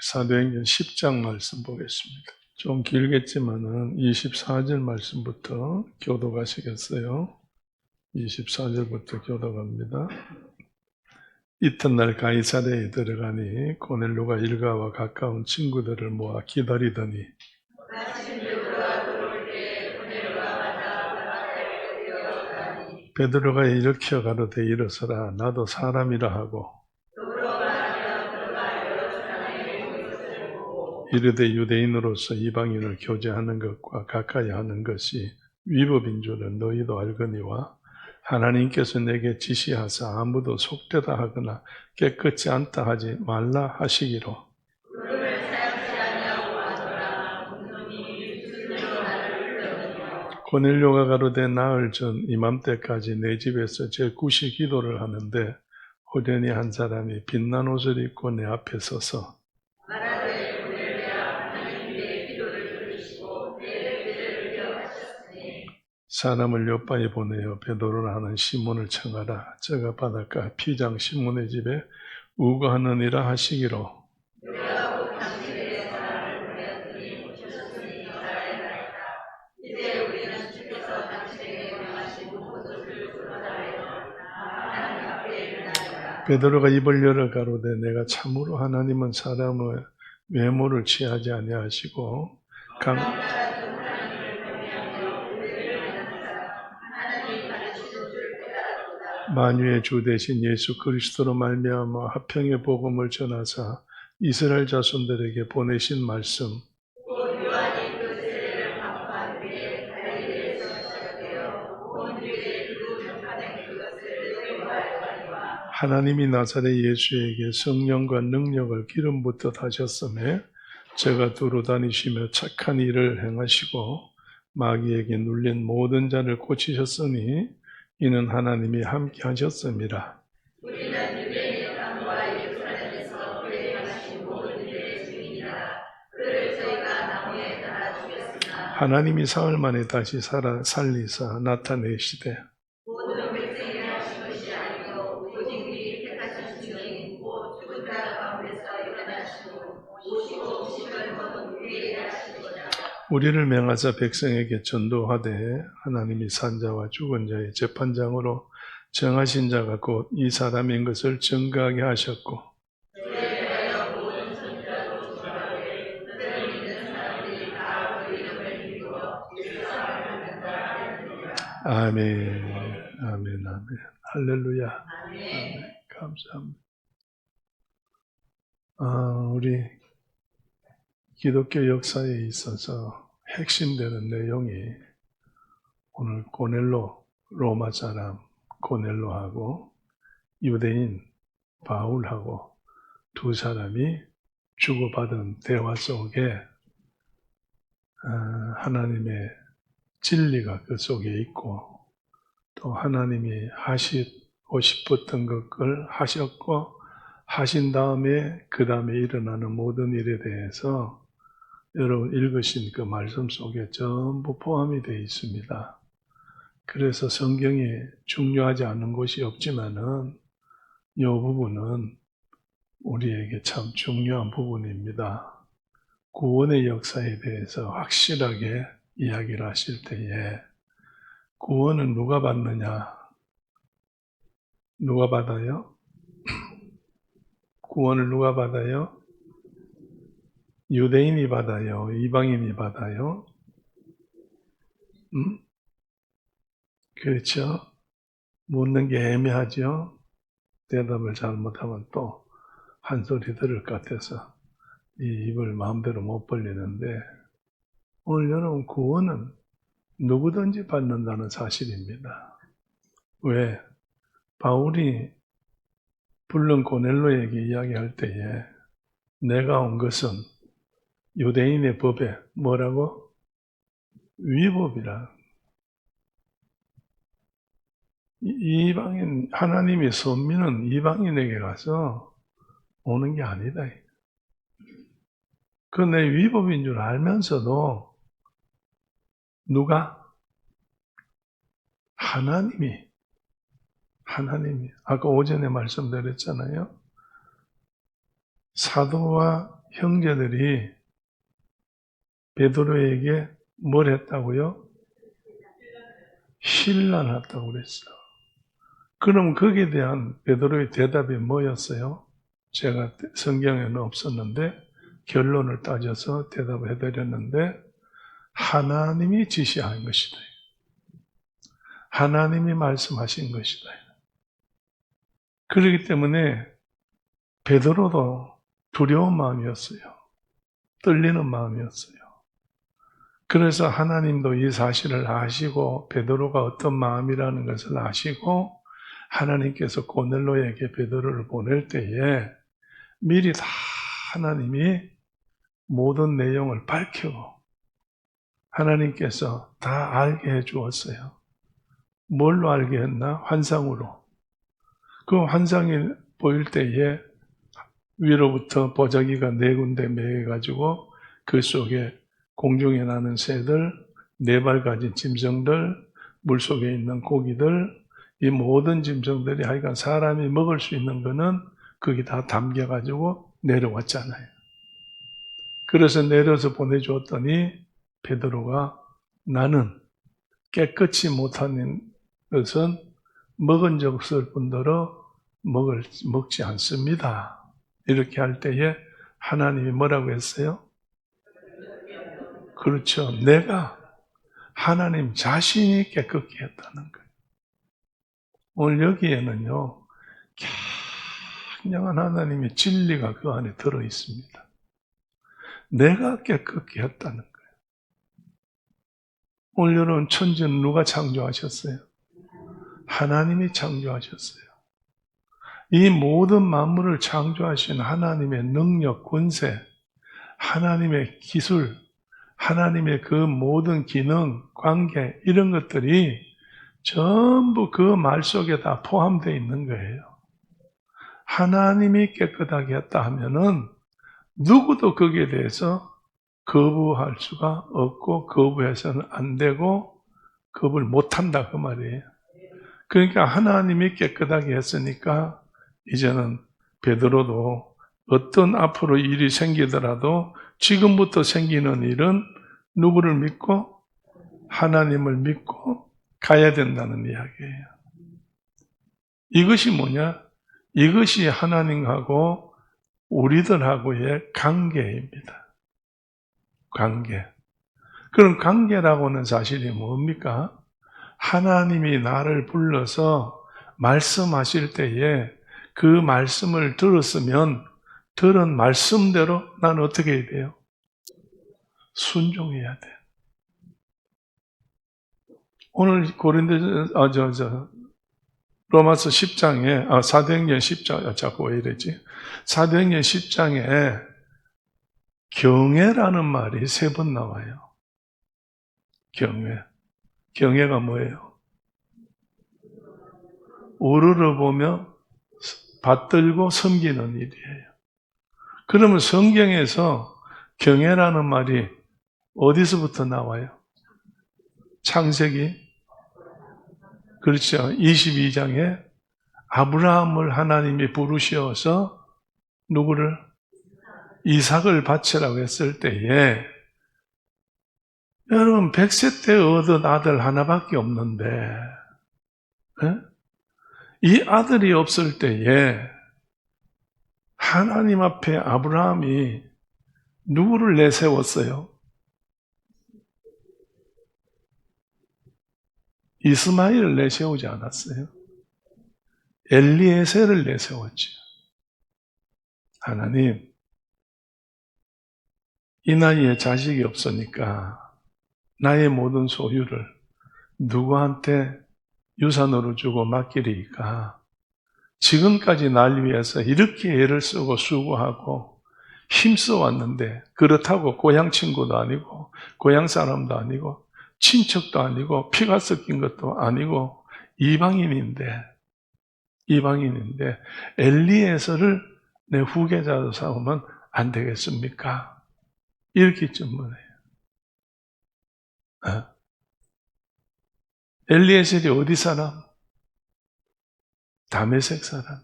사도행전 10장 말씀 보겠습니다. 좀 길겠지만은 24절 말씀부터 교도가시겠어요. 24절부터 교도갑니다. 이튿날 가이사랴에 들어가니 고넬료가 일가와 가까운 친구들을 모아 기다리더니 베드로가 일으켜 가로되 일어서라 나도 사람이라 하고 이르되 유대인으로서 이방인을 교제하는 것과 가까이 하는 것이 위법인 줄은 너희도 알거니와 하나님께서 내게 지시하사 아무도 속되다 하거나 깨끗지 않다 하지 말라 하시기로 고넬료가 가로되 나흘 전 이맘때까지 내 집에서 제9시 기도를 하는데 호련히 한 사람이 빛난 옷을 입고 내 앞에 서서 사람을 요바에 보내어 베드로라 하는 시몬을 청하라. 저가 바닷가 피장 시몬의 집에 우거하느니라 하시기로 베드로가 입을 열어 가로되 내가 참으로 하나님은 사람의 외모를 취하지 아니하시고 만유의 주 되신 예수 그리스도로 말미암아 화평의 복음을 전하사 이스라엘 자손들에게 보내신 말씀 하나님이 나사렛 예수에게 성령과 능력을 기름 붓듯 하셨음에 저가 두루 다니시며 착한 일을 행하시고 마귀에게 눌린 모든 자를 고치셨으니 이는 하나님이 함께 하셨음이라. 우리는 유대인의 땅과 예루살렘에서 그의 행하신 모든 일의 증인이라. 그를 저희가 나무에 달아 죽였으나 하나님이 사흘 만에 다시 살리사 나타내시되 모든 백성이 하신 것이 아니고 오직 미리 택하신 증인 곧 죽은 자 가운데서 일어나시고 오시고 오심을 거둔 우리에게 하시니라. 우리를 명하사 백성에게 전도하되 하나님이 산자와 죽은 자의 재판장으로 정하신 자가 곧 이 사람인 것을 증거하게 하셨고 아멘, 아멘, 아멘, 할렐루야, 아멘, 감사합니다. 우리 기독교 역사에 있어서 핵심되는 내용이 오늘 고넬로, 로마 사람 고넬로하고 유대인 바울하고 두 사람이 주고받은 대화 속에 하나님의 진리가 그 속에 있고 또 하나님이 하시고 싶었던 것을 하셨고 하신 다음에 그 다음에 일어나는 모든 일에 대해서 여러분 읽으신 그 말씀 속에 전부 포함이 되어 있습니다. 그래서 성경이 중요하지 않은 곳이 없지만은 이 부분은 우리에게 참 중요한 부분입니다. 구원의 역사에 대해서 확실하게 이야기를 하실 때에 구원은 누가 받느냐? 누가 받아요? 구원을 누가 받아요? 유대인이 받아요? 이방인이 받아요? 그렇죠? 묻는 게 애매하죠? 대답을 잘못하면 또 한 소리 들을 것 같아서 이 입을 마음대로 못 벌리는데 오늘 여러분 구원은 누구든지 받는다는 사실입니다. 왜? 바울이 불른 고넬로에게 이야기할 때에 내가 온 것은 유대인의 법에 뭐라고? 위법이라. 이방인, 하나님이 선민은 이방인에게 가서 오는 게 아니다. 그 내 위법인 줄 알면서도 누가? 하나님이 아까 오전에 말씀드렸잖아요. 사도와 형제들이 베드로에게 뭘 했다고요? 신란했다고 그랬어요. 그럼 거기에 대한 베드로의 대답이 뭐였어요? 제가 성경에는 없었는데 결론을 따져서 대답을 해드렸는데 하나님이 지시한 것이다. 하나님이 말씀하신 것이다. 그렇기 때문에 베드로도 두려운 마음이었어요. 떨리는 마음이었어요. 그래서 하나님도 이 사실을 아시고 베드로가 어떤 마음이라는 것을 아시고 하나님께서 고넬로에게 베드로를 보낼 때에 미리 다 하나님이 모든 내용을 밝히고 하나님께서 다 알게 해 주었어요. 뭘로 알게 했나? 환상으로. 그 환상이 보일 때에 위로부터 보자기가 4군데 매여가지고 그 속에 공중에 나는 새들, 4발 가진 짐승들, 물속에 있는 고기들, 이 모든 짐승들이 하여간 사람이 먹을 수 있는 거는 거기 다 담겨가지고 내려왔잖아요. 그래서 내려서 보내주었더니 베드로가 나는 깨끗이 못하는 것은 먹은 적 없을 뿐더러 먹지 않습니다. 이렇게 할 때에 하나님이 뭐라고 했어요? 그렇죠. 내가 하나님 자신이 깨끗게 했다는 거예요. 오늘 여기에는요, 굉장한 하나님의 진리가 그 안에 들어 있습니다. 내가 깨끗게 했다는 거예요. 오늘 여러분 천지는 누가 창조하셨어요? 하나님이 창조하셨어요. 이 모든 만물을 창조하신 하나님의 능력, 권세, 하나님의 기술, 하나님의 그 모든 기능, 관계 이런 것들이 전부 그 말 속에 다 포함되어 있는 거예요. 하나님이 깨끗하게 했다 하면은 누구도 거기에 대해서 거부할 수가 없고 거부해서는 안 되고 거부를 못한다 그 말이에요. 그러니까 하나님이 깨끗하게 했으니까 이제는 베드로도 어떤 앞으로 일이 생기더라도 지금부터 생기는 일은 누구를 믿고 하나님을 믿고 가야 된다는 이야기예요. 이것이 뭐냐? 이것이 하나님하고 우리들하고의 관계입니다. 관계. 그럼 관계라고는 사실이 뭡니까? 하나님이 나를 불러서 말씀하실 때에 그 말씀을 들었으면 들은 말씀대로 난 어떻게 해야 돼요? 순종해야 돼. 오늘 로마서 10장에 사도행전 10장 자꾸 왜 이러지? 사도행전 10장에 경외라는 말이 3번 나와요. 경외. 경외가 뭐예요? 우러러보며 받들고 섬기는 일이에요. 그러면 성경에서 경외라는 말이 어디서부터 나와요? 창세기 그렇죠. 22장에 아브라함을 하나님이 부르셔서 누구를? 이삭을 바치라고 했을 때에 여러분 100세 때 얻은 아들 하나밖에 없는데 이 아들이 없을 때에 하나님 앞에 아브라함이 누구를 내세웠어요? 이스마엘을 내세우지 않았어요. 엘리에셀을 내세웠죠. 하나님, 이 나이에 자식이 없으니까 나의 모든 소유를 누구한테 유산으로 주고 맡기리까? 지금까지 날 위해서 이렇게 애를 쓰고 수고하고 힘써 왔는데 그렇다고 고향 친구도 아니고 고향 사람도 아니고 친척도 아니고 피가 섞인 것도 아니고 이방인인데 엘리에서를 내 후계자로 삼으면 안 되겠습니까? 이렇게 질문해요. 엘리에셀이 어디 사람? 다메섹 사람.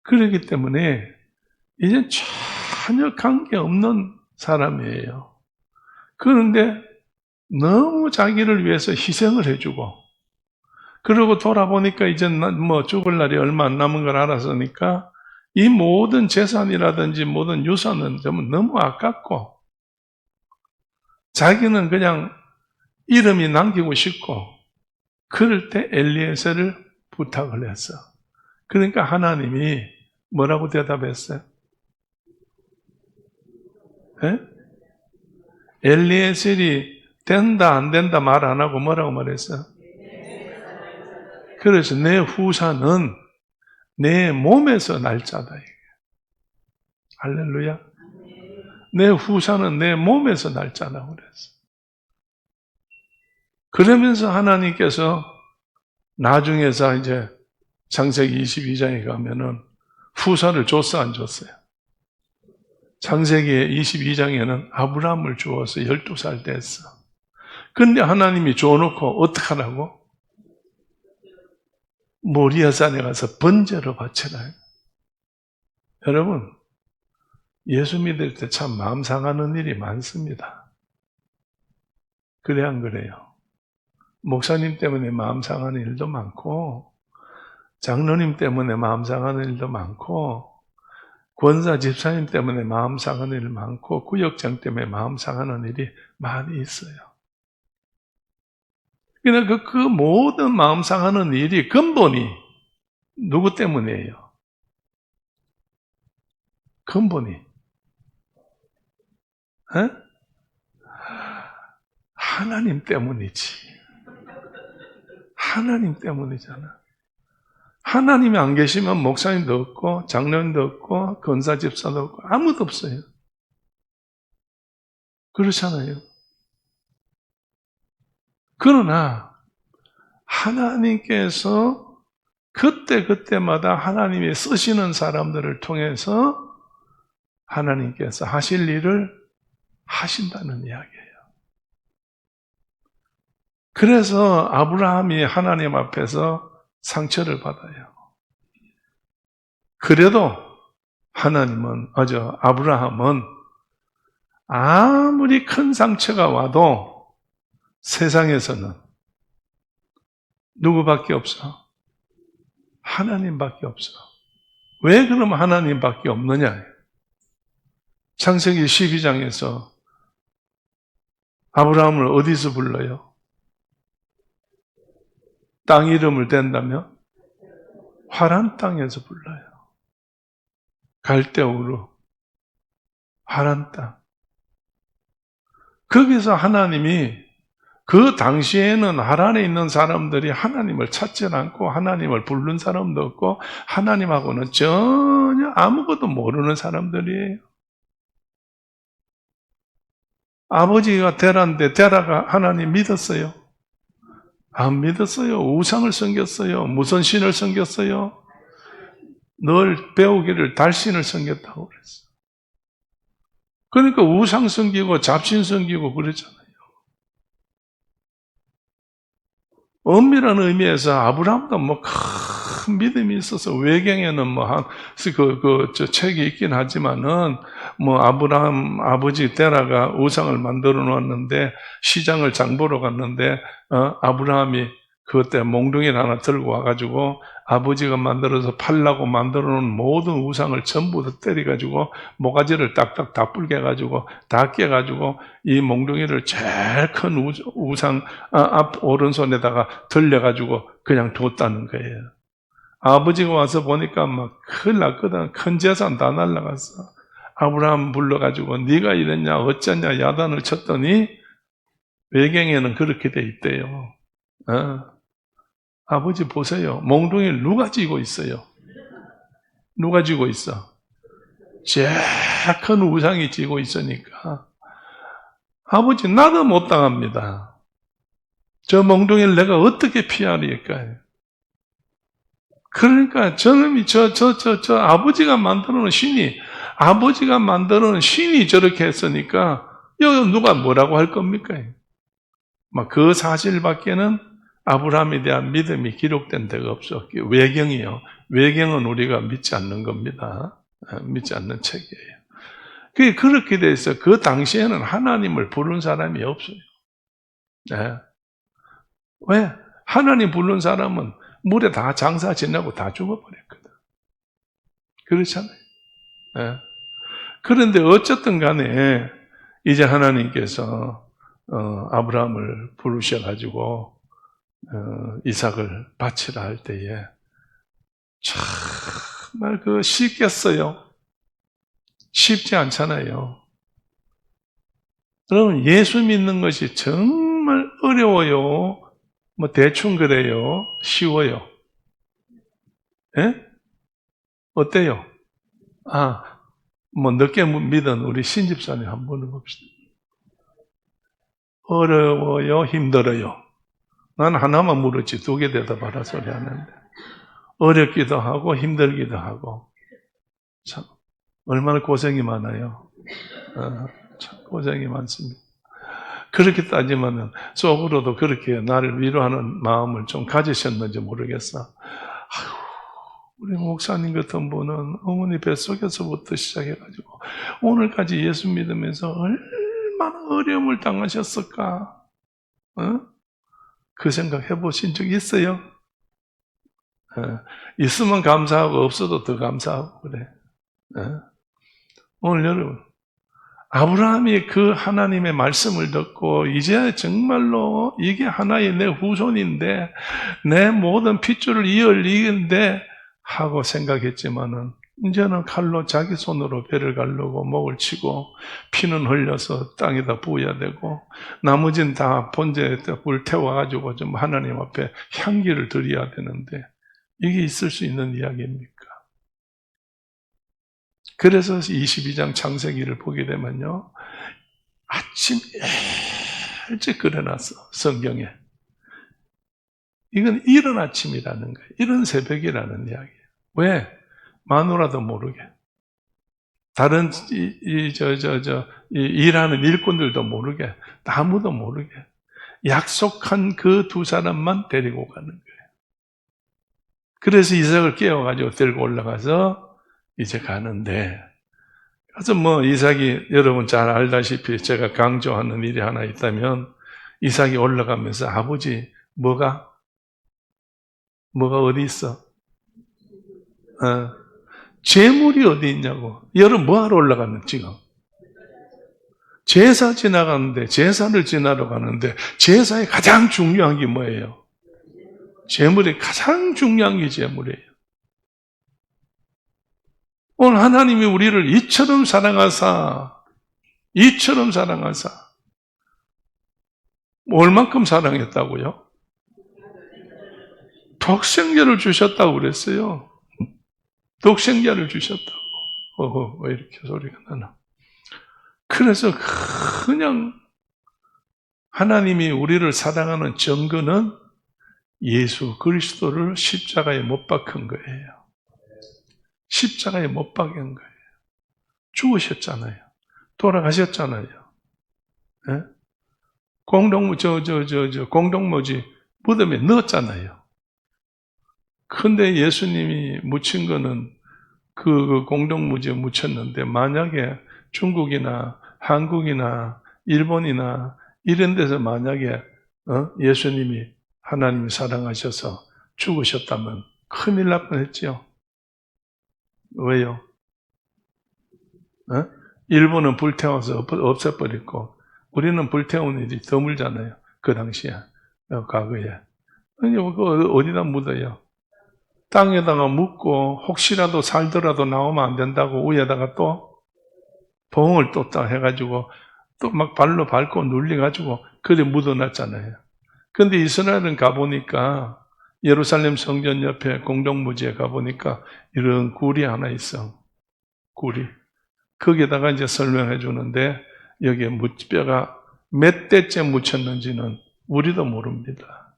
그렇기 때문에 이제 전혀 관계없는 사람이에요. 그런데 너무 자기를 위해서 희생을 해주고, 그러고 돌아보니까 이제 뭐 죽을 날이 얼마 안 남은 걸 알았으니까 이 모든 재산이라든지 모든 유산은 너무 아깝고, 자기는 그냥 이름이 남기고 싶고, 그럴 때 엘리에셀을 부탁을 했어. 그러니까 하나님이 뭐라고 대답했어요? 에? 엘리에셀이 된다 안 된다 말 안 하고 뭐라고 말했어요? 그래서 내 후사는 내 몸에서 날 자다. 할렐루야. 내 후사는 내 몸에서 날 자라고 그랬어. 그러면서 하나님께서 나중에서 이제 창세기 22장에 가면은 후사를 줬어 안 줬어요? 창세기 22장에는 아브라함을 주어서 12살 됐어. 근데 하나님이 줘놓고 어떡하라고? 모리아산에 가서 번제로 바쳐라. 여러분, 예수 믿을 때 참 마음 상하는 일이 많습니다. 그래 안 그래요? 목사님 때문에 마음 상하는 일도 많고, 장로님 때문에 마음 상하는 일도 많고, 권사 집사님 때문에 마음 상하는 일 많고, 구역장 때문에 마음 상하는 일이 많이 있어요. 그러니까 그 모든 마음 상하는 일이 근본이 누구 때문이에요? 근본이. 에? 하나님 때문이지. 하나님 때문이잖아. 하나님이 안 계시면 목사님도 없고 장로님도 없고 권사 집사도 없고 아무도 없어요. 그렇잖아요. 그러나 하나님께서 그때마다 하나님이 쓰시는 사람들을 통해서 하나님께서 하실 일을 하신다는 이야기예요. 그래서 아브라함이 하나님 앞에서 상처를 받아요. 그래도 아브라함은 아무리 큰 상처가 와도 세상에서는 누구밖에 없어? 하나님밖에 없어. 왜 그럼 하나님밖에 없느냐? 창세기 12장에서 아브라함을 어디서 불러요? 땅 이름을 댄다면 하란 땅에서 불러요. 갈대우르, 하란 땅. 거기서 하나님이 그 당시에는 하란에 있는 사람들이 하나님을 찾지 않고 하나님을 부른 사람도 없고 하나님하고는 전혀 아무것도 모르는 사람들이에요. 아버지가 데라인데 데라가 하나님 믿었어요? 안 믿었어요. 우상을 섬겼어요. 무슨 신을 섬겼어요? 늘 배우기를 달신을 섬겼다고 그랬어요. 그러니까 우상 섬기고 잡신 섬기고 그랬잖아요. 엄밀한 의미에서 아브라함도 큰 믿음이 있어서 외경에는 책이 있긴 하지만은 아브라함 아버지 데라가 우상을 만들어 놓았는데 시장을 장 보러 갔는데 아브라함이 그때 몽둥이를 하나 들고 와가지고 아버지가 만들어서 팔라고 만들어 놓은 모든 우상을 전부 다 때려가지고 모가지를 딱딱 다 뿔게 해가지고 다 깨가지고 이 몽둥이를 제일 큰 우상 앞 오른손에다가 들려가지고 그냥 뒀다는 거예요. 아버지가 와서 보니까 큰일 났거든. 큰 재산 다 날라갔어. 아브라함 불러가지고 네가 이랬냐 어쩌냐 야단을 쳤더니 외경에는 그렇게 돼 있대요. 아버지 보세요. 몽둥이를 누가 쥐고 있어요? 누가 쥐고 있어? 제일 큰 우상이 쥐고 있으니까 아버지 나도 못 당합니다. 저 몽둥이를 내가 어떻게 피하리까? 그러니까 저놈이 저 아버지가 만들어 놓은 신이 저렇게 했으니까 누가 뭐라고 할 겁니까? 그 사실밖에는 아브라함에 대한 믿음이 기록된 데가 없어. 외경이요. 외경은 우리가 믿지 않는 겁니다. 믿지 않는 책이에요. 그게 그렇게 돼서 그 당시에는 하나님을 부른 사람이 없어요. 네. 왜? 하나님 부른 사람은 물에 다 장사 지나고 다 죽어버렸거든. 그렇잖아요. 네. 그런데 어쨌든 간에 이제 하나님께서 아브라함을 부르셔가지고 이삭을 바치라 할 때에 정말 쉽겠어요? 쉽지 않잖아요. 여러분, 예수 믿는 것이 정말 어려워요? 뭐 대충 그래요? 쉬워요? 예? 어때요? 뭐 늦게 믿은 우리 신집사님 한번 물어봅시다. 어려워요? 힘들어요? 난 하나만 물었지 2개 대답하라 소리 하는데 어렵기도 하고 힘들기도 하고 참 얼마나 고생이 많아요. 참 고생이 많습니다. 그렇게 따지면은 속으로도 그렇게 나를 위로하는 마음을 좀 가지셨는지 모르겠어. 아유, 우리 목사님 같은 분은 어머니 뱃속에서부터 시작해가지고 오늘까지 예수 믿으면서 얼마나 어려움을 당하셨을까? 그 생각 해보신 적 있어요? 있으면 감사하고 없어도 더 감사하고 그래. 오늘 여러분, 아브라함이 그 하나님의 말씀을 듣고 이제 정말로 이게 하나의 내 후손인데 내 모든 핏줄을 이을 이긴데 하고 생각했지만은 이제는 칼로 자기 손으로 배를 가르고 목을 치고 피는 흘려서 땅에다 부어야 되고 나머지는 다 번제에 불 태워가지고 좀 하나님 앞에 향기를 드려야 되는데 이게 있을 수 있는 이야기입니까? 그래서 22장 창세기를 보게 되면요. 아침 일찍 그려놨어. 성경에. 이건 이른 아침이라는 거예요. 이른 새벽이라는 이야기예요. 왜? 마누라도 모르게. 다른 일하는 일꾼들도 모르게. 아무도 모르게. 약속한 그 2사람만 데리고 가는 거예요. 그래서 이삭을 깨워가지고 데리고 올라가서 이제 가는데, 그래서 이삭이 여러분 잘 알다시피 제가 강조하는 일이 하나 있다면, 이삭이 올라가면서 아버지, 뭐가 어디 있어? 재물이 어디 있냐고. 여러분 뭐하러 올라가는 지금? 제사 지나가는데, 제사를 지나러 가는데, 제사의 가장 중요한 게 뭐예요? 재물이 가장 중요한 게 재물이에요. 오늘 하나님이 우리를 이처럼 사랑하사 얼만큼 사랑했다고요? 독생자를 주셨다고 그랬어요. 독생자를 주셨다고. 왜 이렇게 소리가 나나? 그래서 그냥 하나님이 우리를 사랑하는 증거는 예수 그리스도를 십자가에 못 박은 거예요. 십자가에 못 박은 거예요. 죽으셨잖아요. 돌아가셨잖아요. 네? 공동묘지 무덤에 넣었잖아요. 근데 예수님이 묻힌 거는 그 공동묘지에 묻혔는데 만약에 중국이나 한국이나 일본이나 이런 데서 만약에 예수님이 하나님을 사랑하셔서 죽으셨다면 큰일 날 뻔했죠. 왜요? 일본은 불태워서 없애버렸고 우리는 불태운 일이 드물잖아요. 그 당시에, 과거에. 아니, 어디다 묻어요? 땅에다가 묻고 혹시라도 살더라도 나오면 안 된다고 위에다가 또 봉을 또 해가지고 또 막 발로 밟고 눌려가지고 그래 묻어놨잖아요. 근데 이스라엘은 가보니까 예루살렘 성전 옆에 공동묘지에 가보니까 이런 굴이 하나 있어. 굴이. 거기에다가 이제 설명해 주는데 여기에 뼈가 몇 대째 묻혔는지는 우리도 모릅니다.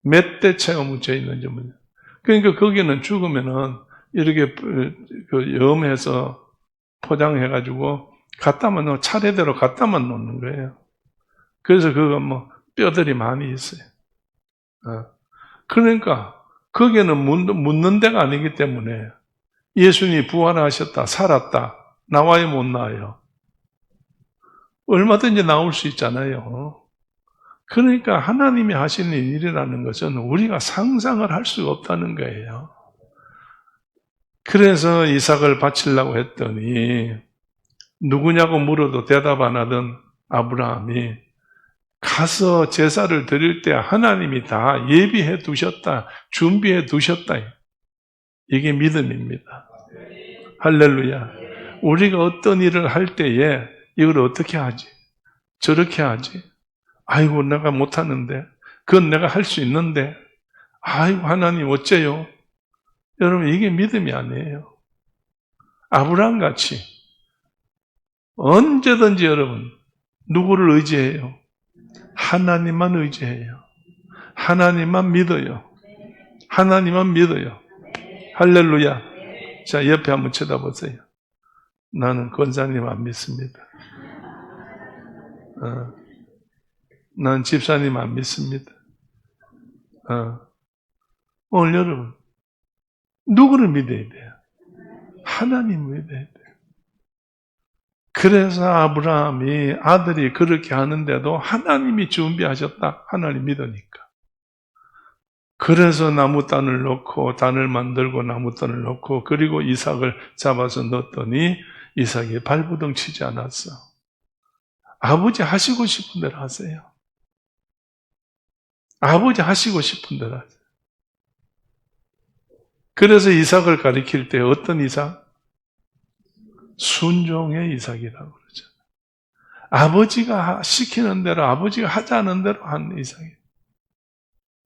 몇 대째가 묻혀 있는지 모릅니다. 그러니까 거기는 죽으면은 이렇게 염해서 포장해가지고 갖다만 차례대로 갖다만 놓는 거예요. 그래서 그거 뼈들이 많이 있어요. 그러니까 거기는 묻는 데가 아니기 때문에 예수님이 부활하셨다, 살았다 나와요, 못 나와요? 얼마든지 나올 수 있잖아요. 그러니까 하나님이 하시는 일이라는 것은 우리가 상상을 할 수가 없다는 거예요. 그래서 이삭을 바치려고 했더니 누구냐고 물어도 대답 안 하던 아브라함이 가서 제사를 드릴 때 하나님이 다 예비해 두셨다, 준비해 두셨다. 이게 믿음입니다. 할렐루야. 우리가 어떤 일을 할 때에 이걸 어떻게 하지? 저렇게 하지? 아이고 내가 못하는데, 그건 내가 할 수 있는데, 아이고 하나님 어째요? 여러분 이게 믿음이 아니에요. 아브라함 같이 언제든지 여러분 누구를 의지해요? 하나님만 의지해요. 하나님만 믿어요. 하나님만 믿어요. 할렐루야. 자, 옆에 한번 쳐다보세요. 나는 권사님 안 믿습니다. 난 집사님 안 믿습니다. 오늘 여러분 누구를 믿어야 돼요? 하나님을 믿어야 돼요. 그래서 아브라함이 아들이 그렇게 하는데도 하나님이 준비하셨다. 하나님 믿으니까. 그래서 나무단을 넣고 단을 만들고 나무단을 넣고 그리고 이삭을 잡아서 넣었더니 이삭이 발부둥 치지 않았어. 아버지 하시고 싶은 대로 하세요. 아버지 하시고 싶은 대로 하세요. 그래서 이삭을 가리킬 때 어떤 이삭? 순종의 이삭이라고 그러죠. 아버지가 시키는 대로, 아버지가 하자는 대로 한 이삭이에요.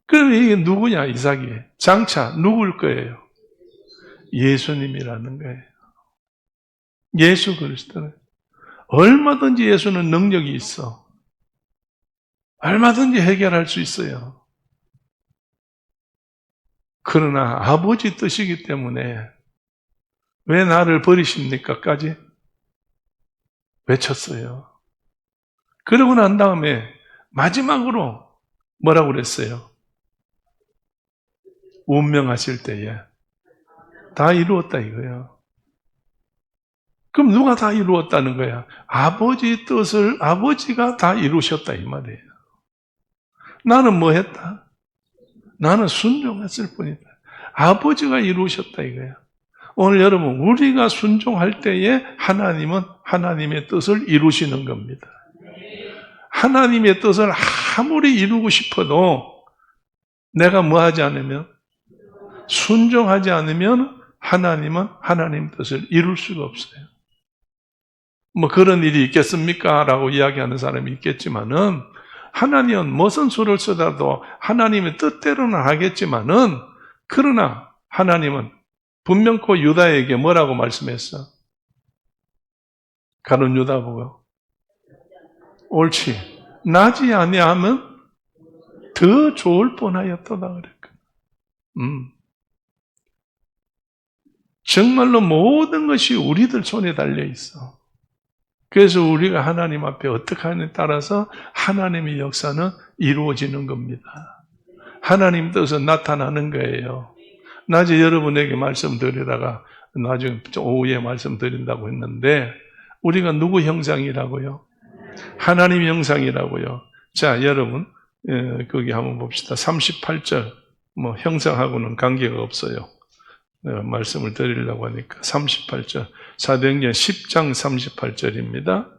그럼 이게 누구냐, 이삭이? 장차 누굴 거예요? 예수님이라는 거예요. 예수 그리스도는. 얼마든지 예수는 능력이 있어. 얼마든지 해결할 수 있어요. 그러나 아버지 뜻이기 때문에 왜 나를 버리십니까?까지 외쳤어요. 그러고 난 다음에 마지막으로 뭐라고 그랬어요? 운명하실 때에 다 이루었다 이거예요. 그럼 누가 다 이루었다는 거야? 아버지 뜻을 아버지가 다 이루셨다 이 말이에요. 나는 뭐 했다? 나는 순종했을 뿐이다. 아버지가 이루셨다 이거야. 오늘 여러분 우리가 순종할 때에 하나님은 하나님의 뜻을 이루시는 겁니다. 하나님의 뜻을 아무리 이루고 싶어도 내가 뭐 하지 않으면 순종하지 않으면 하나님은 하나님 뜻을 이룰 수가 없어요. 뭐 그런 일이 있겠습니까? 라고 이야기하는 사람이 있겠지만은 하나님은 무슨 수를 쓰더라도 하나님의 뜻대로는 하겠지만은 그러나 하나님은 분명코 유다에게 뭐라고 말씀했어? 가룟 유다 보고 옳지. 나지 아니하면 더 좋을 뻔하였도다 그랬거든. 정말로 모든 것이 우리들 손에 달려 있어. 그래서 우리가 하나님 앞에 어떻게 하느냐에 따라서 하나님의 역사는 이루어지는 겁니다. 하나님 뜻은 나타나는 거예요. 낮에 여러분에게 말씀드리다가 나중에 오후에 말씀드린다고 했는데 우리가 누구 형상이라고요? 하나님 형상이라고요. 자, 여러분 거기 한번 봅시다. 38절 뭐 형상하고는 관계가 없어요. 말씀을 드리려고 하니까 38절 사도행전 10장 38절입니다.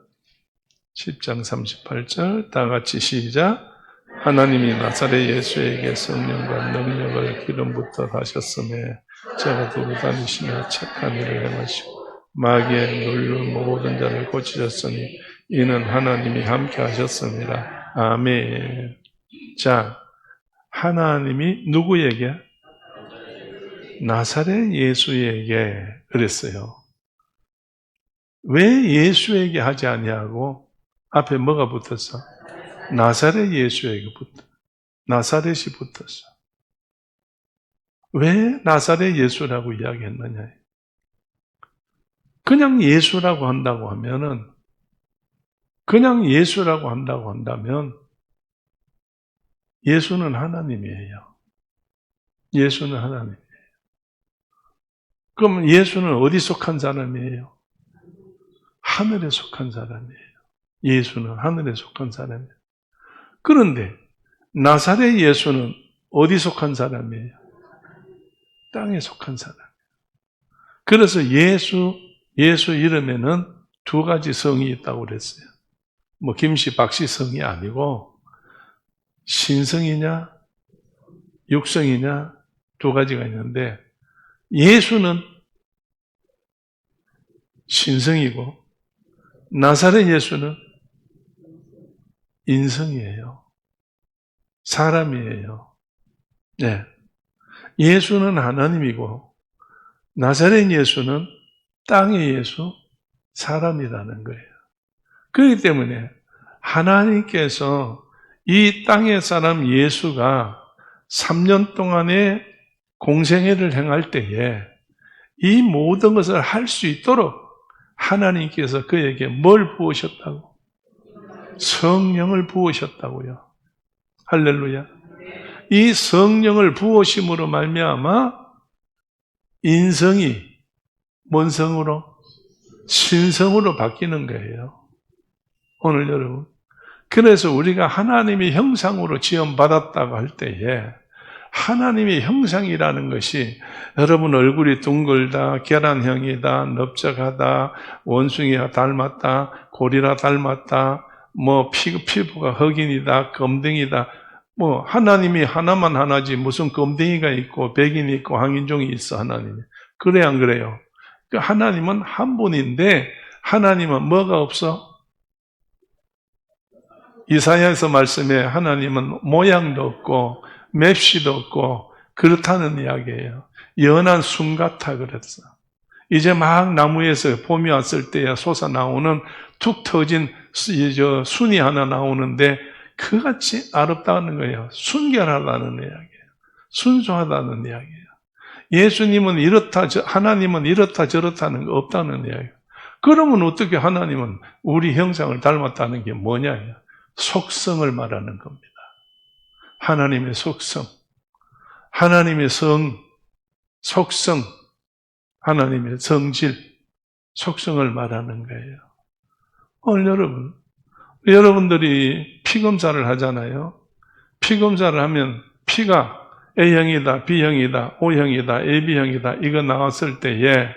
10장 38절 다 같이 시작. 하나님이 나사렛 예수에게 성령과 능력을 기름부터 하셨음에 저가 두루 다니시며 착한 일을 행하시고 마귀의 눌린 모든 자를 고치셨으니 이는 하나님이 함께 하셨습니다. 아멘. 자, 하나님이 누구에게? 나사렛 예수에게 그랬어요. 왜 예수에게 하지 아니하고 앞에 뭐가 붙었어? 나사렛 예수에게 붙어. 나사렛이 붙었어. 왜 나사렛 예수라고 이야기했느냐? 그냥 예수라고 한다고 하면은 그냥 예수라고 한다고 한다면 예수는 하나님이에요. 예수는 하나님. 그럼 예수는 어디 속한 사람이에요? 하늘에 속한 사람이에요. 예수는 하늘에 속한 사람이에요. 그런데 나사렛 예수는 어디 속한 사람이에요? 땅에 속한 사람. 그래서 예수 이름에는 두 가지 성이 있다고 그랬어요. 뭐 김씨 박씨 성이 아니고 신성이냐 육성이냐 두 가지가 있는데 예수는 신성이고 나사렛 예수는 인성이에요. 사람이에요. 네. 예수는 하나님이고 나사렛 예수는 땅의 예수, 사람이라는 거예요. 그렇기 때문에 하나님께서 이 땅의 사람 예수가 3년 동안의 공생애를 행할 때에 이 모든 것을 할 수 있도록 하나님께서 그에게 뭘 부으셨다고? 성령을 부으셨다고요. 할렐루야. 이 성령을 부으심으로 말미암아 인성이 뭔 성으로? 신성으로 바뀌는 거예요. 오늘 여러분. 그래서 우리가 하나님의 형상으로 지음받았다고 할 때에 하나님의 형상이라는 것이 여러분 얼굴이 둥글다, 계란형이다, 넓적하다, 원숭이와 닮았다, 고리라 닮았다, 뭐 피부가 흑인이다, 검댕이다. 뭐 하나님이 하나만 하나지 무슨 검댕이가 있고 백인이 있고 황인종이 있어 하나님이. 그래 안 그래요? 그 하나님은 한 분인데 하나님은 뭐가 없어? 이사야에서 말씀에 하나님은 모양도 없고 맵시도 없고 그렇다는 이야기예요. 연한 순 같아 그랬어. 이제 막 나무에서 봄이 왔을 때야 솟아나오는 툭 터진 순이 하나 나오는데 그같이 아름다운 거예요. 순결하다는 이야기예요. 순수하다는 이야기예요. 예수님은 이렇다, 하나님은 이렇다 저렇다는 거 없다는 이야기예요. 그러면 어떻게 하나님은 우리 형상을 닮았다는 게 뭐냐? 속성을 말하는 겁니다. 하나님의 속성, 하나님의 속성, 하나님의 성질, 속성을 말하는 거예요. 오늘 여러분들이 피 검사를 하잖아요. 피 검사를 하면 피가 A형이다, B형이다, O형이다, AB형이다 이거 나왔을 때에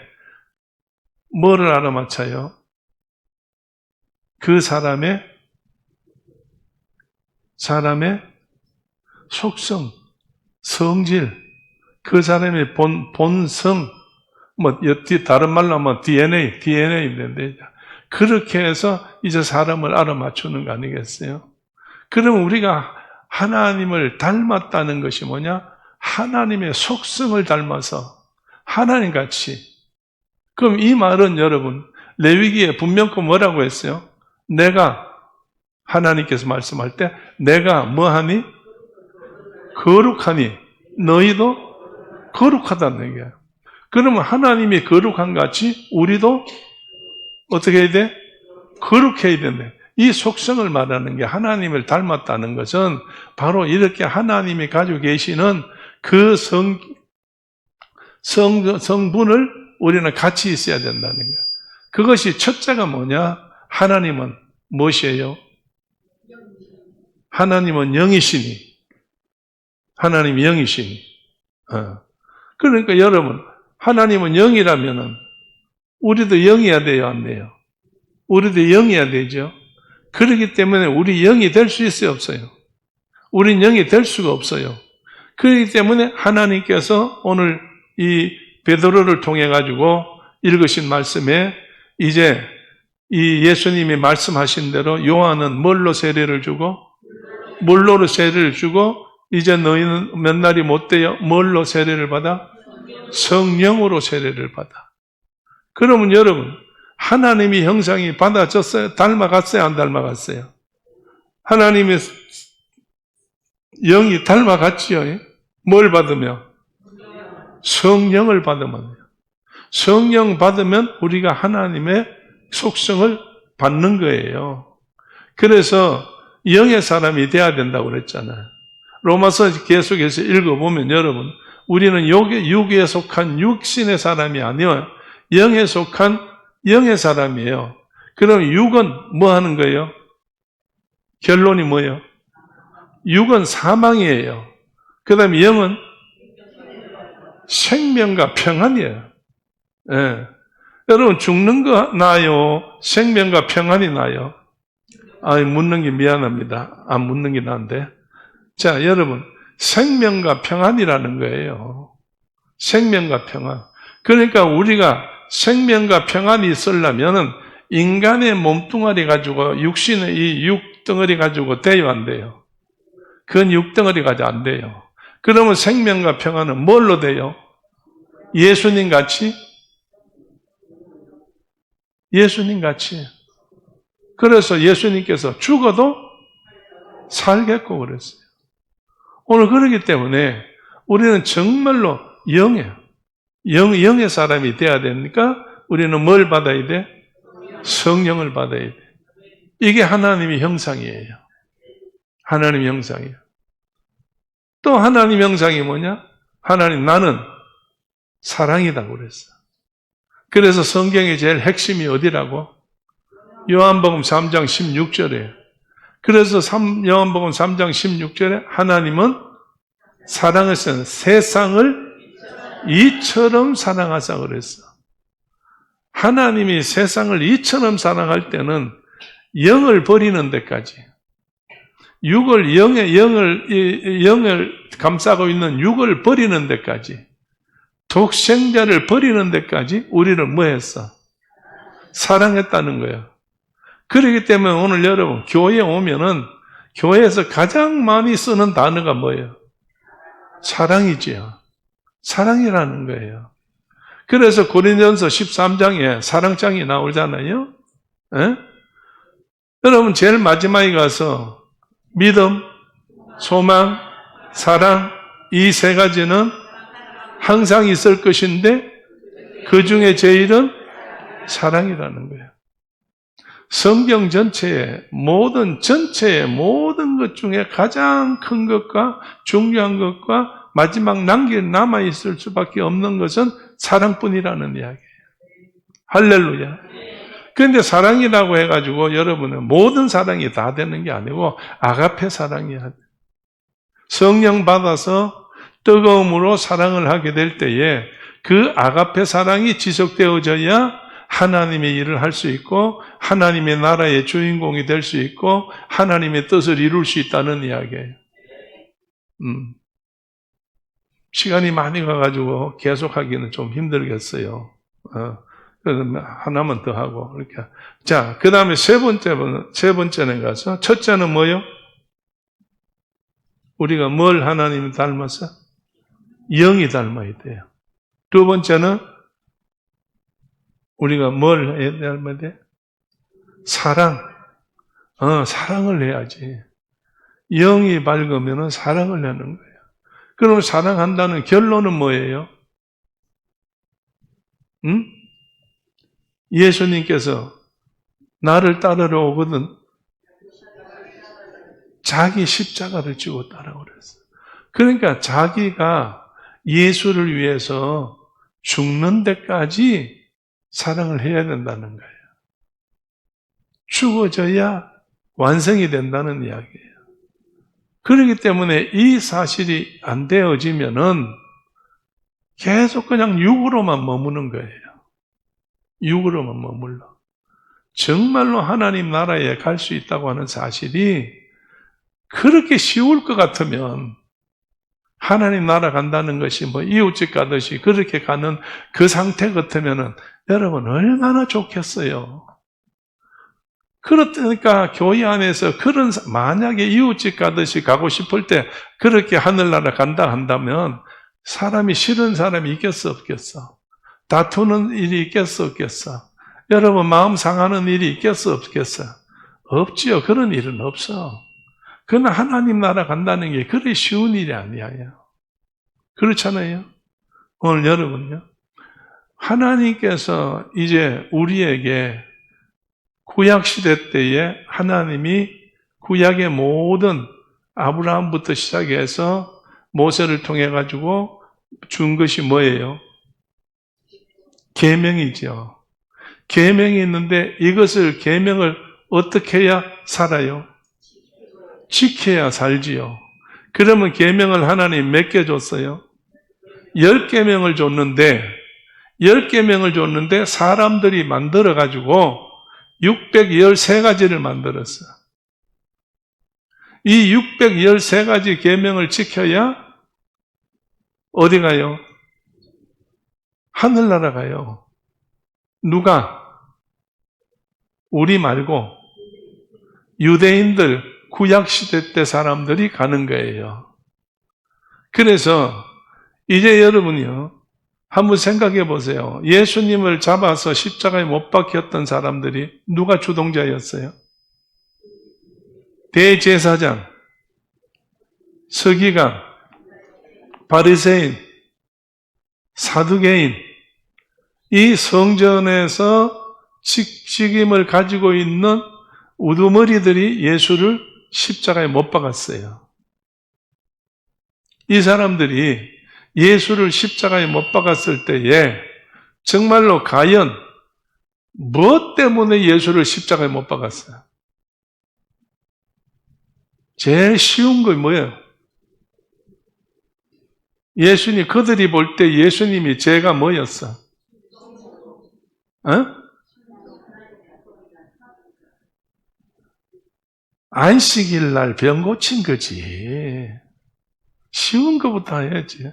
뭐를 알아맞혀요? 그 사람의 속성, 성질, 그 사람의 본성, 뭐 다른 말로 하면 DNA인데 그렇게 해서 이제 사람을 알아맞추는 거 아니겠어요? 그러면 우리가 하나님을 닮았다는 것이 뭐냐? 하나님의 속성을 닮아서 하나님같이. 그럼 이 말은 여러분 레위기에 분명히 뭐라고 했어요? 내가 하나님께서 말씀할 때 내가 뭐하니? 거룩하니 너희도 거룩하다는 얘기예요. 그러면 하나님이 거룩한 같이 우리도 어떻게 해야 돼? 거룩해야 된대. 이 속성을 말하는 게 하나님을 닮았다는 것은 바로 이렇게 하나님이 가지고 계시는 그 성분을 우리는 같이 있어야 된다는 거예요. 그것이 첫째가 뭐냐? 하나님은 무엇이에요? 하나님은 영이시니. 하나님이 영이시니. 그러니까 여러분, 하나님은 영이라면은 우리도 영이어야 돼요, 안 돼요? 우리도 영이어야 되죠. 그렇기 때문에 우리 영이 될 수 있어요, 없어요? 우린 영이 될 수가 없어요. 그렇기 때문에 하나님께서 오늘 이 베드로를 통해 가지고 읽으신 말씀에 이제 이 예수님이 말씀하신 대로 요한은 뭘로 세례를 주고 물로로 세례를 주고 이제 너희는 몇 날이 못 돼요. 뭘로 세례를 받아? 성령으로 세례를 받아. 그러면 여러분 하나님의 형상이 받아졌어요? 닮아갔어요? 안 닮아갔어요? 하나님의 영이 닮아갔지요? 뭘 받으며? 성령을 받으면. 성령 받으면 우리가 하나님의 속성을 받는 거예요. 그래서 영의 사람이 돼야 된다고 그랬잖아요. 로마서 계속해서 읽어보면 여러분 우리는 육에 속한 육신의 사람이 아니에요. 영에 속한 영의 사람이에요. 그럼 육은 뭐 하는 거예요? 결론이 뭐예요? 육은 사망이에요. 그 다음에 영은 생명과 평안이에요. 예. 여러분, 죽는 거 나아요? 생명과 평안이 나아요? 묻는 게 미안합니다. 안 묻는 게 나은데. 자, 여러분, 생명과 평안이라는 거예요. 생명과 평안. 그러니까 우리가 생명과 평안이 있으려면 인간의 몸뚱아리 가지고, 육신의 이 육덩어리 가지고 돼요, 안 돼요? 그건 육덩어리 가지고 안 돼요. 그러면 생명과 평안은 뭘로 돼요? 예수님 같이? 예수님 같이. 그래서 예수님께서 죽어도 살겠고 그랬어요. 오늘 그렇기 때문에 우리는 정말로 영의 사람이 돼야 되니까 우리는 뭘 받아야 돼? 성령을 받아야 돼. 이게 하나님의 형상이에요. 하나님의 형상이에요. 또 하나님의 형상이 뭐냐? 하나님, 나는 사랑이다 그랬어. 그래서 성경의 제일 핵심이 어디라고? 요한복음 3장 16절에. 그래서 요한복음 3장 16절에 하나님은 사랑하시는 세상을 이처럼 사랑하사 그랬어. 하나님이 세상을 이처럼 사랑할 때는 영을 버리는 데까지, 영을 감싸고 있는 육을 버리는 데까지, 독생자를 버리는 데까지 우리를 뭐 했어? 사랑했다는 거예요. 그렇기 때문에 오늘 여러분, 교회에 오면은 교회에서 가장 많이 쓰는 단어가 뭐예요? 사랑이지요. 사랑이라는 거예요. 그래서 고린도전서 13장에 사랑장이 나오잖아요. 에? 여러분, 제일 마지막에 가서 믿음, 소망, 사랑, 이 세 가지는 항상 있을 것인데 그 중에 제일은 사랑이라는 거예요. 성경 전체의 모든 것 중에 가장 큰 것과 중요한 것과 마지막 남아있을 수밖에 없는 것은 사랑뿐이라는 이야기예요. 할렐루야. 그런데 사랑이라고 해가지고 여러분은 모든 사랑이 다 되는 게 아니고 아가페 사랑이야. 성령 받아서 뜨거움으로 사랑을 하게 될 때에 그 아가페 사랑이 지속되어져야 하나님의 일을 할 수 있고 하나님의 나라의 주인공이 될 수 있고 하나님의 뜻을 이룰 수 있다는 이야기예요. 시간이 많이 가가지고 계속하기는 좀 힘들겠어요. 그래서 하나만 더 하고 이렇게. 자, 그 다음에 세 번째는 가서 첫째는 뭐요? 우리가 뭘 하나님을 닮아서? 영이 닮아야 돼요. 두 번째는 우리가 뭘 닮아야 돼? 사랑. 사랑을 해야지. 영이 밝으면 사랑을 하는 거예요. 그럼 사랑한다는 결론은 뭐예요? 예수님께서 나를 따르러 오거든 자기 십자가를 지고 따라오랬어요. 그러니까 자기가 예수를 위해서 죽는 데까지 사랑을 해야 된다는 거예요. 죽어져야 완성이 된다는 이야기예요. 그렇기 때문에 이 사실이 안 되어지면은 계속 그냥 육으로만 머무는 거예요. 육으로만 머물러. 정말로 하나님 나라에 갈 수 있다고 하는 사실이 그렇게 쉬울 것 같으면 하나님 나라 간다는 것이 뭐 이웃집 가듯이 그렇게 가는 그 상태 같으면은 여러분 얼마나 좋겠어요. 그렇다니까 교회 안에서 만약에 이웃집 가듯이 가고 싶을 때 그렇게 하늘나라 간다 한다면 사람이 싫은 사람이 있겠어 없겠어? 다투는 일이 있겠어 없겠어? 여러분 마음 상하는 일이 있겠어 없겠어? 없지요. 그런 일은 없어. 그러나 하나님 나라 간다는 게 그리 쉬운 일이 아니에요. 그렇잖아요. 오늘 여러분요. 하나님께서 이제 우리에게 구약시대 때에 하나님이 구약의 모든 아브라함부터 시작해서 모세를 통해 가지고 준 것이 뭐예요? 계명이죠. 계명이 있는데 이것을 계명을 어떻게 해야 살아요? 지켜야 살지요. 그러면 계명을 하나님 몇 개 줬어요? 10계명을 줬는데 10계명을 줬는데 사람들이 만들어가지고 613가지를 만들었어. 이 613가지 계명을 지켜야 어디 가요? 하늘나라 가요. 누가? 우리 말고 유대인들 구약시대 때 사람들이 가는 거예요. 그래서 이제 여러분이요, 한번 생각해 보세요. 예수님을 잡아서 십자가에 못 박혔던 사람들이 누가 주동자였어요? 대제사장, 서기관, 바리새인, 사두개인, 이 성전에서 직임을 가지고 있는 우두머리들이 예수를 십자가에 못 박았어요. 이 사람들이 예수를 십자가에 못 박았을 때에 정말로 과연 무엇 때문에 예수를 십자가에 못 박았어요? 제일 쉬운 거 뭐예요? 예수님, 그들이 볼 때 예수님이 죄가 뭐였어? 안식일 날 병 고친 거지. 쉬운 것부터 해야지.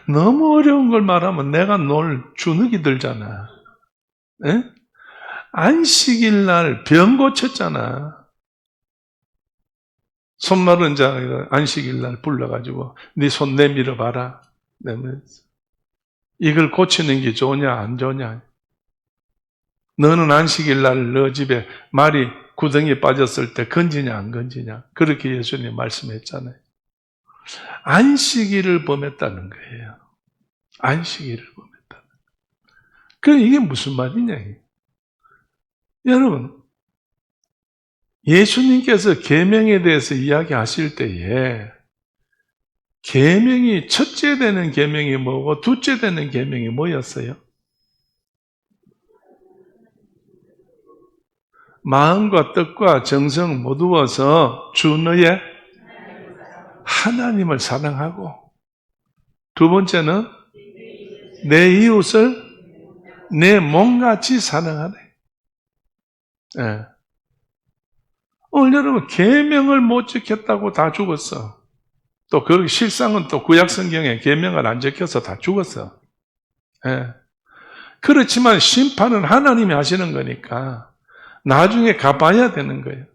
너무 어려운 걸 말하면 내가 널 주눅이 들잖아. 에? 안식일 날 병 고쳤잖아. 손마른 자 안식일 날 불러가지고 네 손 내밀어 봐라. 이걸 고치는 게 좋냐 안 좋냐? 너는 안식일 날 너 집에 말이 구덩이에 빠졌을 때 건지냐 안 건지냐? 그렇게 예수님 말씀했잖아요. 안식일을 범했다는 거예요. 안식일을 범했다는 거예요. 그럼 이게 무슨 말이냐? 여러분, 예수님께서 계명에 대해서 이야기하실 때에 계명이 첫째 되는 계명이 뭐고 둘째 되는 계명이 뭐였어요? 마음과 뜻과 정성 모두어서 주 너의 하나님을 사랑하고, 두 번째는 내 이웃을 내 몸같이 사랑하네. 예. 오늘 여러분 계명을 못 지켰다고 다 죽었어. 또 그 실상은 또 구약 성경에 계명을 안 지켜서 다 죽었어. 예. 그렇지만 심판은 하나님이 하시는 거니까 나중에 갚아야 되는 거예요.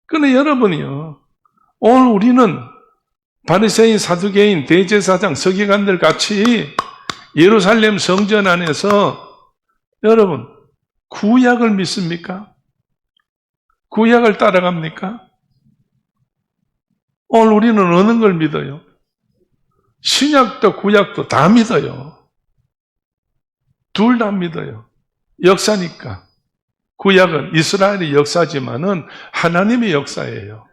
그런데 여러분이요, 오늘 우리는 바리새인, 사두개인, 대제사장, 서기관들 같이 예루살렘 성전 안에서 여러분 구약을 믿습니까? 구약을 따라갑니까? 오늘 우리는 어느 걸 믿어요? 신약도 구약도 다 믿어요. 둘 다 믿어요. 역사니까. 구약은 이스라엘의 역사지만은 하나님의 역사예요.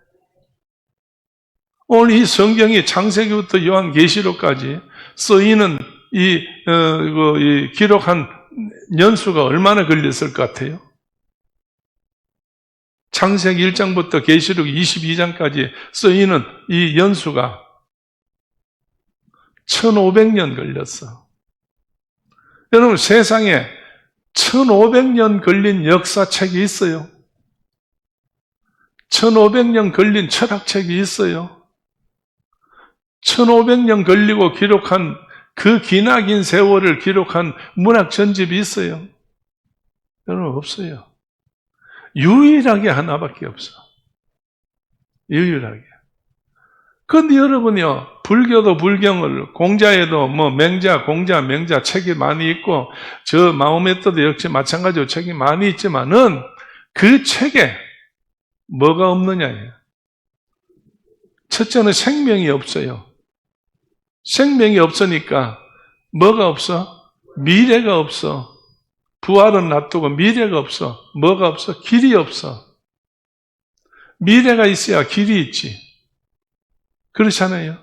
오늘 이 성경이 창세기부터 요한계시록까지 쓰이는 이 기록한 연수가 얼마나 걸렸을 것 같아요? 창세기 1장부터 계시록 22장까지 쓰이는 이 연수가 1500년 걸렸어. 여러분, 세상에 1500년 걸린 역사책이 있어요. 1500년 걸린 철학책이 있어요. 1500년 걸리고 기록한 그 기나긴 세월을 기록한 문학 전집이 있어요. 여러분, 없어요. 유일하게 하나밖에 없어. 유일하게. 그런데 여러분이요, 불교도 불경을, 공자에도 뭐 맹자, 공자, 맹자 책이 많이 있고, 저 마호메트도 역시 마찬가지로 책이 많이 있지만은 그 책에 뭐가 없느냐예요. 첫째는 생명이 없어요. 생명이 없으니까 뭐가 없어? 미래가 없어. 부활은 놔두고 미래가 없어. 뭐가 없어? 길이 없어. 미래가 있어야 길이 있지. 그렇잖아요.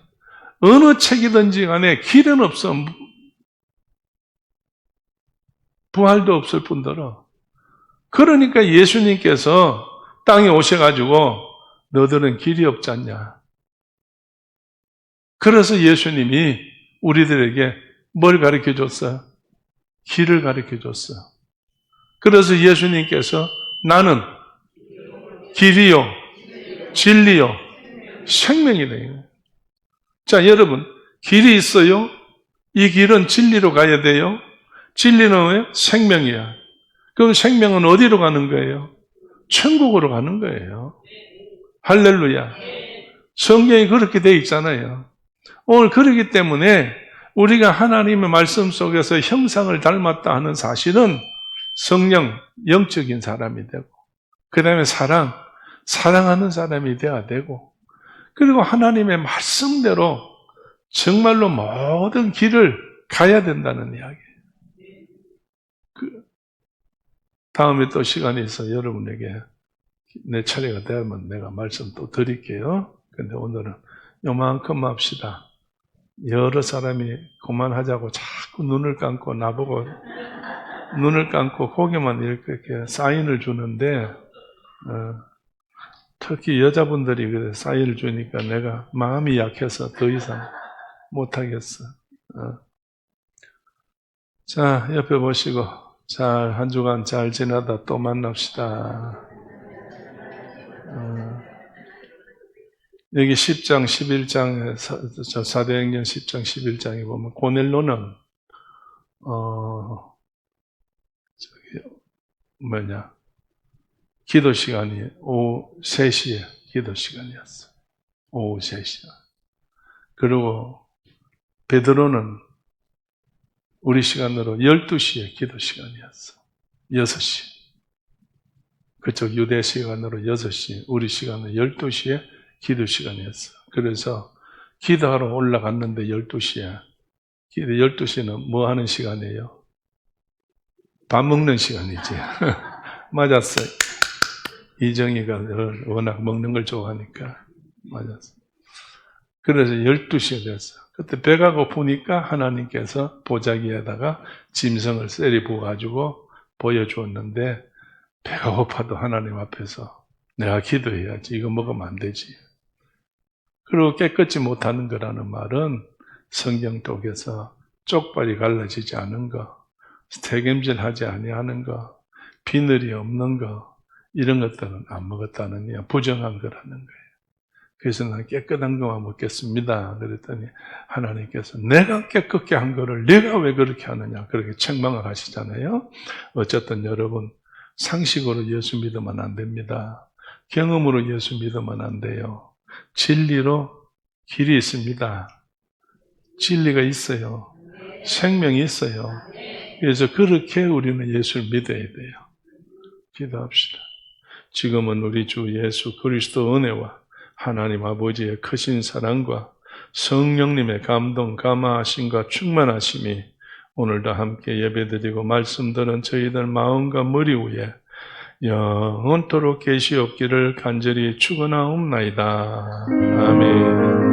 어느 책이든지 간에 길은 없어. 부활도 없을 뿐더러. 그러니까 예수님께서 땅에 오셔가지고 너들은 길이 없지 않냐. 그래서 예수님이 우리들에게 뭘 가르쳐 줬어요? 길을 가르쳐 줬어요. 그래서 예수님께서 나는 길이요, 진리요, 생명이래요. 자, 여러분, 길이 있어요? 이 길은 진리로 가야 돼요. 진리는 뭐예요? 생명이야. 그럼 생명은 어디로 가는 거예요? 천국으로 가는 거예요. 할렐루야. 성경이 그렇게 되어 있잖아요. 오늘 그렇기 때문에 우리가 하나님의 말씀 속에서 형상을 닮았다 하는 사실은 성령, 영적인 사람이 되고, 그 다음에 사랑하는 사람이 되어야 되고, 그리고 하나님의 말씀대로 정말로 모든 길을 가야 된다는 이야기예요. 다음에 또 시간이 있어 여러분에게 내 차례가 되면 내가 말씀 또 드릴게요. 근데 오늘은 요만큼 합시다. 여러 사람이 그만하자고 자꾸 눈을 감고 나보고 눈을 감고 고개만 이렇게 사인을 주는데 특히 여자분들이 그래 사인을 주니까 내가 마음이 약해서 더 이상 못하겠어. 자, 옆에 보시고 한 주간 잘 지나다 또 만납시다. 여기 10장, 11장, 사도행전 10장, 11장에 보면 고넬로는 기도 시간이 오후 3시에 기도 시간이었어. 오후 3시. 그리고 베드로는 우리 시간으로 12시에 기도 시간이었어. 6시. 그쪽 유대 시간으로 6시, 우리 시간은 12시에 기도 시간이었어. 그래서 기도하러 올라갔는데 12시에. 기도 12시는 뭐 하는 시간이에요? 밥 먹는 시간이지. 맞았어요. 이정희가 워낙 먹는 걸 좋아하니까. 맞았어. 그래서 12시에 됐어. 그때 배가 고프니까 하나님께서 보자기에다가 짐승을 쎄리 부어가지고 보여주었는데 배가 고파도 하나님 앞에서 내가 기도해야지. 이거 먹으면 안 되지. 그리고 깨끗이 못하는 거라는 말은 성경 속에서 쪽발이 갈라지지 않은 거, 스테겜질하지 아니하는 거, 비늘이 없는 거 이런 것들은 안 먹었다는 부정한 거라는 거예요. 그래서 난 깨끗한 것만 먹겠습니다. 그랬더니 하나님께서 내가 깨끗게 한 거를 내가 왜 그렇게 하느냐 그렇게 책망을 하시잖아요. 어쨌든 여러분 상식으로 예수 믿으면 안 됩니다. 경험으로 예수 믿으면 안 돼요. 진리로 길이 있습니다. 진리가 있어요. 생명이 있어요. 그래서 그렇게 우리는 예수를 믿어야 돼요. 기도합시다. 지금은 우리 주 예수 그리스도 은혜와 하나님 아버지의 크신 사랑과 성령님의 감동, 감화하심과 충만하심이 오늘도 함께 예배드리고 말씀 들은 저희들 마음과 머리 위에 영원토록 계시옵기를 간절히 축원하옵나이다. 아멘.